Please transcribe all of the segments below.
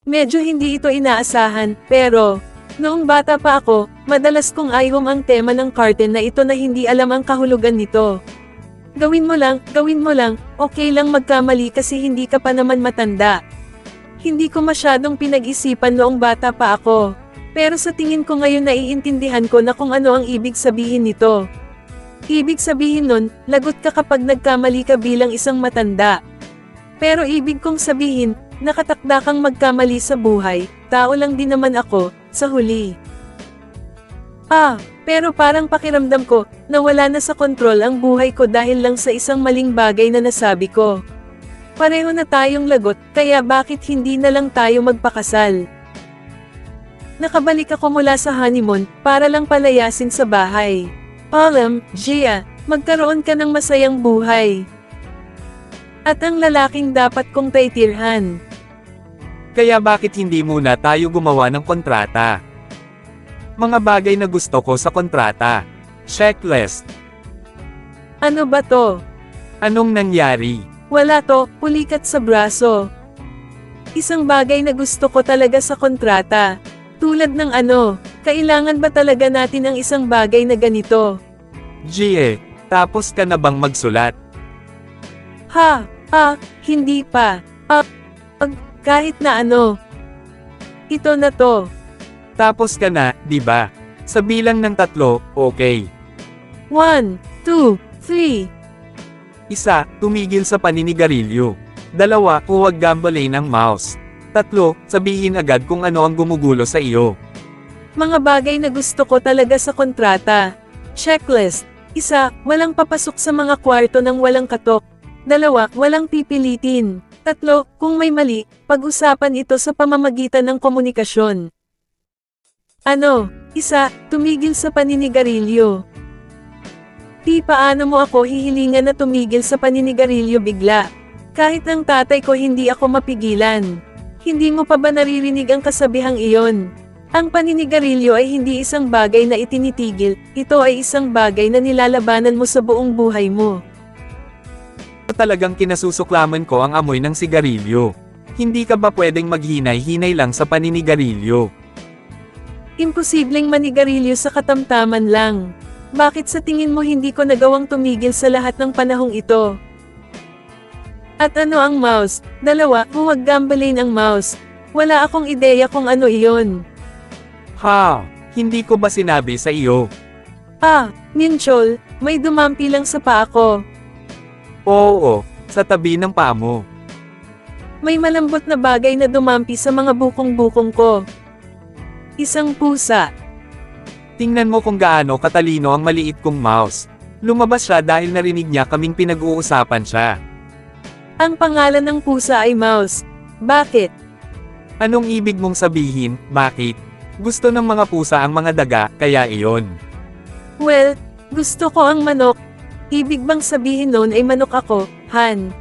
Medyo hindi ito inaasahan, pero, noong bata pa ako, madalas kong ihom ang tema ng curtain na ito na hindi alam ang kahulugan nito. Gawin mo lang, okay lang magkamali kasi hindi ka pa naman matanda. Hindi ko masyadong pinag-isipan noong bata pa ako. Pero sa tingin ko ngayon naiintindihan ko na kung ano ang ibig sabihin nito. Ibig sabihin nun, lagot ka kapag nagkamali ka bilang isang matanda. Pero ibig kong sabihin, nakatakda kang magkamali sa buhay, tao lang din naman ako, sa huli. Pero parang pakiramdam ko, na wala na sa kontrol ang buhay ko dahil lang sa isang maling bagay na nasabi ko. Pareho na tayong lagot, kaya bakit hindi na lang tayo magpakasal? Nakabalik ako mula sa honeymoon, para lang palayasin sa bahay. Alam, Gia, magkaroon ka ng masayang buhay. At ang lalaking dapat kong taitirhan. Kaya bakit hindi muna tayo gumawa ng kontrata? Mga bagay na gusto ko sa kontrata. Checklist. Ano ba to? Anong nangyari? Wala to, pulikat sa braso. Isang bagay na gusto ko talaga sa kontrata. Tulad ng kailangan ba talaga natin ang isang bagay na ganito? Gie, tapos ka na bang magsulat? Hindi pa. Kahit na Ito na to. Tapos ka na, di ba? Sa bilang ng 3, okay. 1, 2, 3. 1, tumigil sa paninigarilyo. 2, huwag gambalain ang mouse. 3, sabihin agad kung ano ang gumugulo sa iyo. Mga bagay na gusto ko talaga sa kontrata. Checklist. 1, walang papasok sa mga kwarto ng walang katok. 2, walang pipilitin. 3, kung may mali, pag-usapan ito sa pamamagitan ng komunikasyon. 1, tumigil sa paninigarilyo. Di paano mo ako hihilingan na tumigil sa paninigarilyo bigla? Kahit ang tatay ko hindi ako mapigilan. Hindi mo pa ba naririnig ang kasabihang iyon? Ang paninigarilyo ay hindi isang bagay na itinitigil, ito ay isang bagay na nilalabanan mo sa buong buhay mo. Talagang kinasusuklaman ko ang amoy ng sigarilyo. Hindi ka ba pwedeng maghinay-hinay lang sa paninigarilyo? Imposibleng manigarilyo sa katamtaman lang. Bakit sa tingin mo hindi ko nagawang tumigil sa lahat ng panahong ito? At ano ang mouse? 2, huwag gambalain ang mouse. Wala akong ideya kung ano iyon. Hindi ko ba sinabi sa iyo? Minchol, may dumampi lang sa paa ko. Oo, sa tabi ng paa mo. May malambot na bagay na dumampi sa mga bukong-bukong ko. Isang pusa. Tingnan mo kung gaano katalino ang maliit kong mouse. Lumabas siya dahil narinig niya kaming pinag-uusapan siya. Ang pangalan ng pusa ay Mouse. Bakit? Anong ibig mong sabihin, bakit? Gusto ng mga pusa ang mga daga, kaya iyon. Well, gusto ko ang manok. Ibig bang sabihin noon ay manok ako, Han?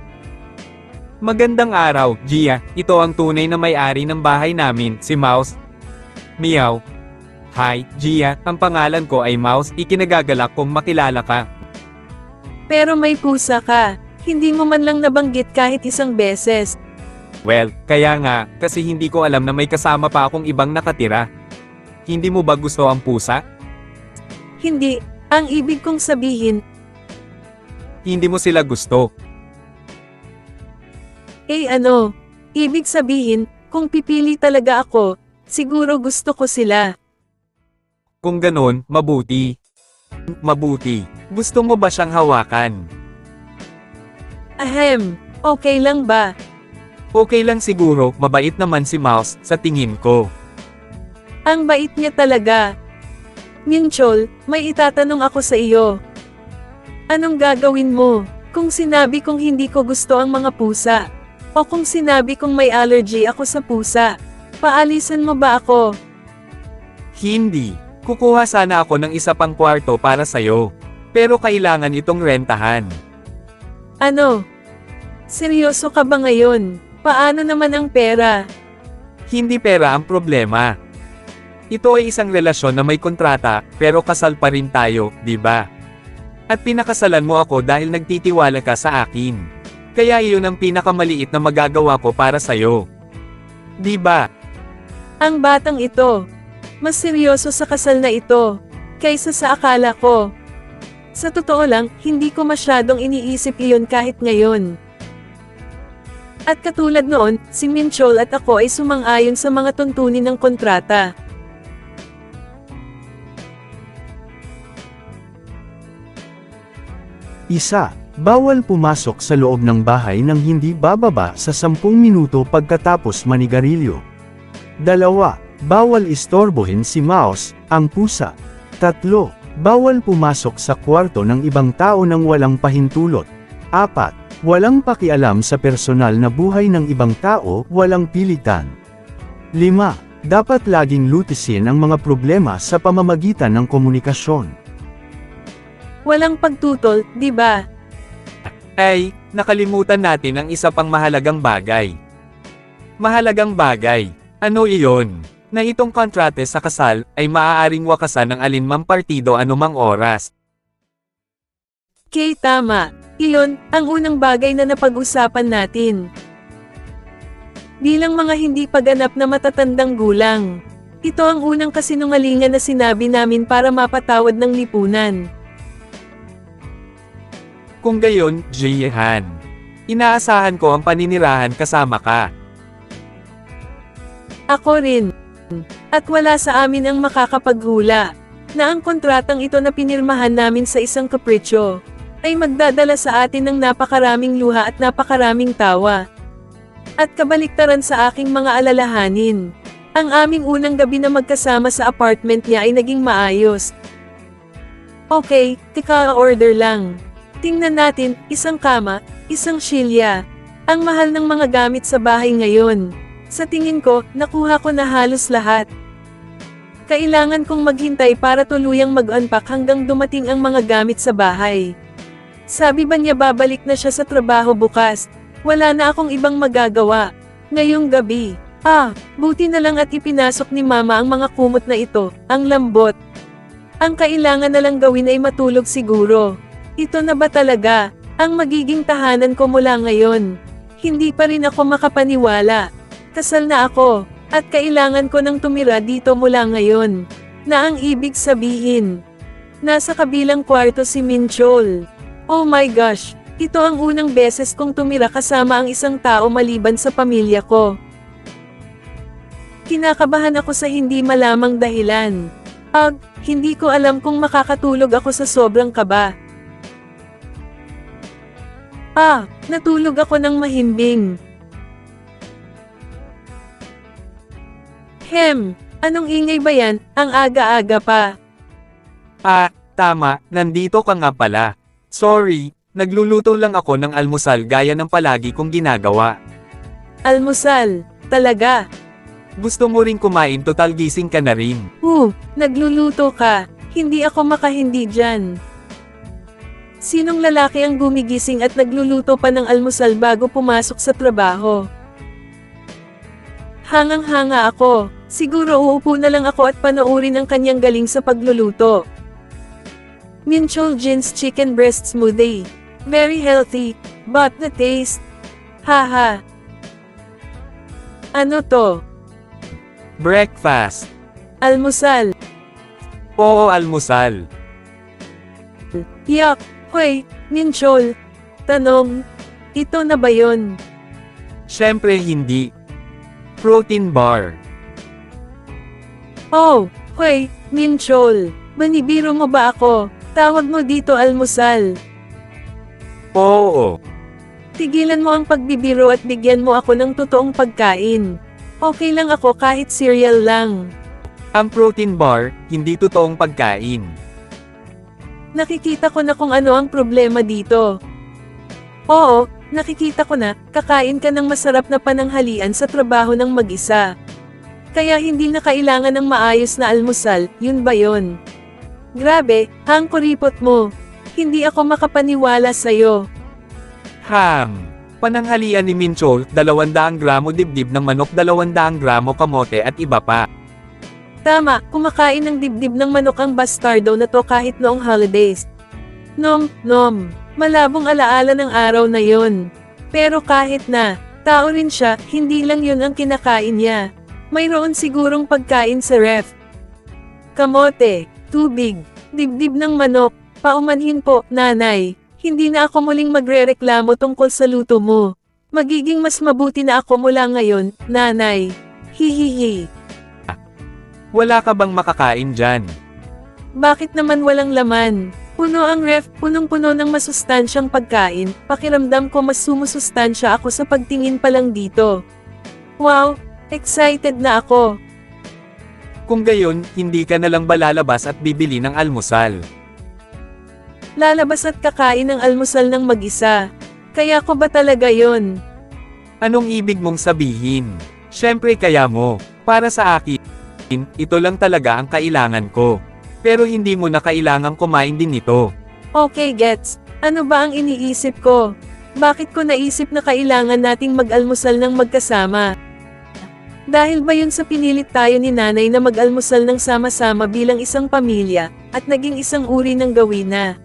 Magandang araw, Gia. Ito ang tunay na may-ari ng bahay namin, si Mouse. Meow. Hi, Gia. Ang pangalan ko ay Mouse. Ikinagagalak kong makilala ka. Pero may pusa ka. Hindi mo man lang nabanggit kahit isang beses. Well, kaya nga, kasi hindi ko alam na may kasama pa akong ibang nakatira. Hindi mo ba gusto ang pusa? Hindi. Ang ibig kong sabihin, Hindi mo sila gusto. Ibig sabihin, kung pipili talaga ako, siguro gusto ko sila. Kung ganon, mabuti. Mabuti. Gusto mo ba siyang hawakan? Okay lang ba? Okay lang siguro, mabait naman si Mouse, sa tingin ko. Ang bait niya talaga. Minchol, may itatanong ako sa iyo. Anong gagawin mo, kung sinabi kong hindi ko gusto ang mga pusa? O kung sinabi kong may allergy ako sa pusa? Paalisan mo ba ako? Hindi. Kukuha sana ako ng isa pang kwarto para sa'yo. Pero kailangan itong rentahan. Seryoso ka ba ngayon? Paano naman ang pera? Hindi pera ang problema. Ito ay isang relasyon na may kontrata, pero kasal pa rin tayo, di ba? At pinakasalan mo ako dahil nagtitiwala ka sa akin. Kaya iyon ang pinakamaliit na magagawa ko para sa'yo. Di ba? Ang batang ito. Mas seryoso sa kasal na ito. Kaysa sa akala ko. Sa totoo lang, hindi ko masyadong iniisip iyon kahit ngayon. At katulad noon, si Minchol at ako ay sumang-ayon sa mga tuntunin ng kontrata. Isa, bawal pumasok sa loob ng bahay nang hindi bababa sa 10 minuto pagkatapos manigarilyo. 2, bawal istorbohin si Mouse, ang pusa. 3, bawal pumasok sa kwarto ng ibang tao nang walang pahintulot. 4, walang pakialam sa personal na buhay ng ibang tao, walang pilitan. 5, dapat laging lutisin ang mga problema sa pamamagitan ng komunikasyon. Walang pagtutol, di ba? Ay, nakalimutan natin ang isa pang mahalagang bagay. Mahalagang bagay. Ano iyon? Na itong kontrate sa kasal ay maaaring wakasan ng alinmang partido anumang oras. Kay tama. Iyon, ang unang bagay na napag-usapan natin. Bilang mga hindi paganap na matatandang gulang. Ito ang unang kasinungalingan na sinabi namin para mapatawad ng lipunan. Kung gayon, Jihan, inaasahan ko ang paninirahan kasama ka. Ako rin. At wala sa amin ang makakapaghula na ang kontratang ito na pinirmahan namin sa isang kapritsyo ay magdadala sa atin ng napakaraming luha at napakaraming tawa. At kabaliktaran sa aking mga alalahanin, ang aming unang gabi na magkasama sa apartment niya ay naging maayos. Okay, tika-order lang. Tingnan natin, isang kama, isang silya. Ang mahal ng mga gamit sa bahay ngayon. Sa tingin ko, nakuha ko na halos lahat. Kailangan kong maghintay para tuluyang mag-unpack hanggang dumating ang mga gamit sa bahay. Sabi ba niya babalik na siya sa trabaho bukas? Wala na akong ibang magagawa. Ngayong gabi. Buti na lang at ipinasok ni Mama ang mga kumot na ito, ang lambot. Ang kailangan na lang gawin ay matulog siguro. Ito na ba talaga ang magiging tahanan ko mula ngayon? Hindi pa rin ako makapaniwala. Kasal na ako, at kailangan ko nang tumira dito mula ngayon. Na ang ibig sabihin, nasa kabilang kwarto si Minchol. Oh my gosh, ito ang unang beses kong tumira kasama ang isang tao maliban sa pamilya ko. Kinakabahan ako sa hindi malamang dahilan. Hindi ko alam kung makakatulog ako sa sobrang kaba. Natulog ako ng mahimbing. Anong ingay ba yan? Ang aga-aga pa. Tama, nandito ka nga pala. Sorry, nagluluto lang ako ng almusal gaya ng palagi kong ginagawa. Almusal? Talaga? Gusto mo ring kumain, total gising ka na rin. Nagluluto ka. Hindi ako makahindi dyan. Sinong lalaki ang gumigising at nagluluto pa ng almusal bago pumasok sa trabaho? Hangang-hanga ako. Siguro uupo na lang ako at panoorin ang kanyang galing sa pagluluto. Minchol Jin's Chicken Breast Smoothie. Very healthy, but the taste. Haha. Ano to? Breakfast. Almusal. Oo, almusal. Yuck. Hoy, Minchol. Tanong. Ito na ba yun? Syempre hindi. Protein bar. Hoy, Minchol. Manibiro mo ba ako? Tawag mo dito almusal. Oo. Tigilan mo ang pagbibiro at bigyan mo ako ng totoong pagkain. Okay lang ako kahit cereal lang. Ang protein bar, hindi totoong pagkain. Nakikita ko na kung ano ang problema dito. Oo, nakikita ko na, kakain ka ng masarap na pananghalian sa trabaho ng mag-isa. Kaya hindi na kailangan ng maayos na almusal, yun ba yun? Grabe, ang kuripot mo. Hindi ako makapaniwala sa'yo. Pananghalian ni Minchol, 200 gramo dibdib ng manok, 200 gramo kamote at iba pa. Tama, kumakain ng dibdib ng manok ang bastardo na to kahit noong holidays. Malabong alaala ng araw na yon. Pero kahit na, tao rin siya, hindi lang yun ang kinakain niya. Mayroon sigurong pagkain sa ref. Kamote, tubig, dibdib ng manok, paumanhin po, nanay. Hindi na ako muling magrereklamo tungkol sa luto mo. Magiging mas mabuti na ako mula ngayon, nanay. Hihihi. Wala ka bang makakain dyan? Bakit naman walang laman? Puno ang ref, punong-puno ng masustansyang pagkain. Pakiramdam ko mas sumusustansya ako sa pagtingin pa lang dito. Wow, excited na ako. Kung gayon, hindi ka na lang ba lalabas at bibili ng almusal? Lalabas at kakain ng almusal ng mag-isa. Kaya ko ba talaga yon? Anong ibig mong sabihin? Siyempre kaya mo. Para sa akin, ito lang talaga ang kailangan ko. Pero hindi mo na kailangang kumain din nito. Okay gets, ano ba ang iniisip ko? Bakit ko naisip na kailangan nating mag-almusal ng magkasama? Dahil ba yun sa pinilit tayo ni nanay na mag-almusal ng sama-sama bilang isang pamilya, at naging isang uri ng gawin na?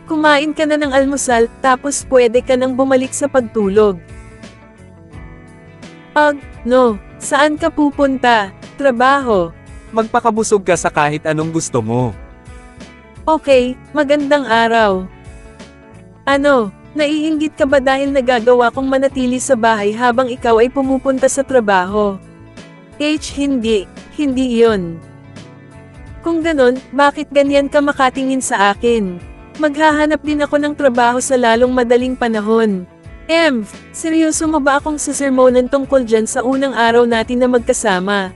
Kumain ka na ng almusal, tapos pwede ka nang bumalik sa pagtulog. No, saan ka pupunta? Trabaho. Magpakabusog ka sa kahit anong gusto mo. Okay, magandang araw. Ano, naiinggit ka ba dahil nagagawa kong manatili sa bahay habang ikaw ay pumupunta sa trabaho? Hindi iyon. Kung ganon, bakit ganyan ka makatingin sa akin? Maghahanap din ako ng trabaho sa lalong madaling panahon. Seryoso mo ba akong sisermonan tungkol dyan sa unang araw natin na magkasama?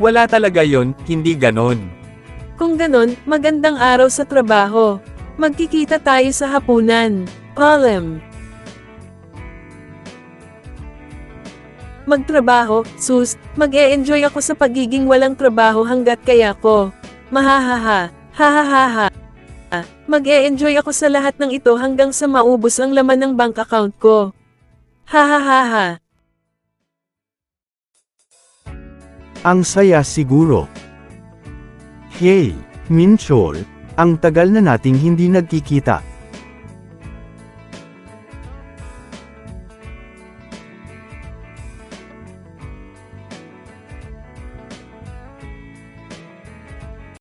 Wala talaga yon, hindi ganon. Kung ganon, magandang araw sa trabaho. Magkikita tayo sa hapunan. Magtrabaho, sus, mag-e-enjoy ako sa pagiging walang trabaho hanggat kaya ko. Mahahaha, hahahaha. Mag-e-enjoy ako sa lahat ng ito hanggang sa maubos ang laman ng bank account ko. Hahahaha. Ang saya siguro. Hey, Minchol, ang tagal na nating hindi nagkikita.